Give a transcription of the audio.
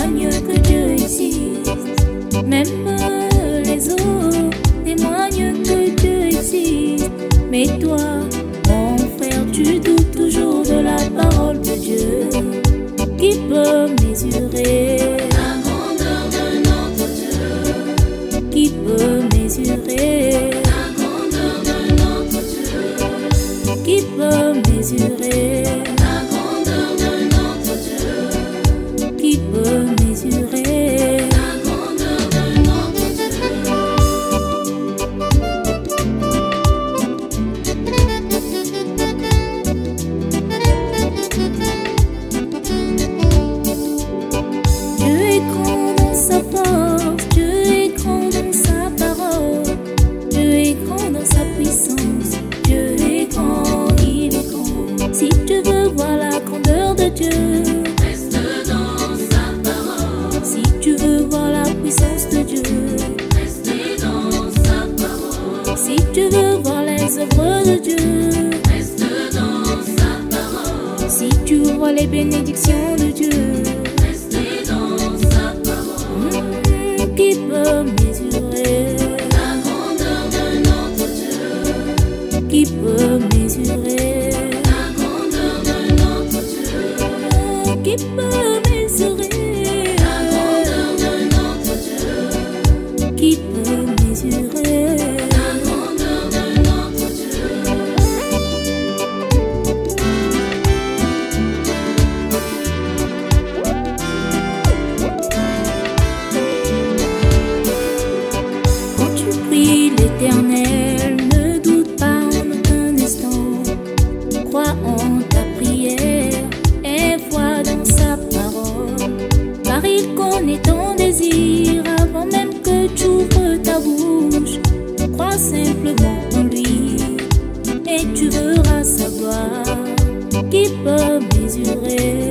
témoignent que Dieu existe. Même les eaux témoignent que Dieu existe. Mais toi, mon frère, tu doutes toujours de la parole de Dieu. Qui peut mesurer la grandeur de notre Dieu? Qui peut mesurer La grandeur de notre Dieu? Qui peut mesurer La grandeur de notre Dieu? Qui peut mesurer La grandeur de notre Dieu? Dieu est grand dans sa force, Dieu est grand dans sa parole, Dieu est grand dans sa puissance, Dieu est grand, il est grand. Si tu veux voir la grandeur de Dieu, Reste dans sa parole. si tu veux voir la puissance de Dieu, Reste dans sa parole. si tu veux voir les œuvres de Dieu, Reste dans sa parole. si tu veux voir les bénédictions de Dieu, Reste dans sa parole. qui peut mesurer La grandeur de notre Dieu? Qui peut mesurer La grandeur de notre Dieu? Qui peut mesurer La grandeur de notre Dieu? Qui peut mesurer La grandeur de notre Dieu? Quand tu pries l'Éternel, ne doute pas en aucun instant. Crois en ta prière et vois dans sa parole. Car il connaît ton désir avant même que tu ouvres ta bouche. Crois simplement en lui et tu verras sa gloire. Qui peut mesurer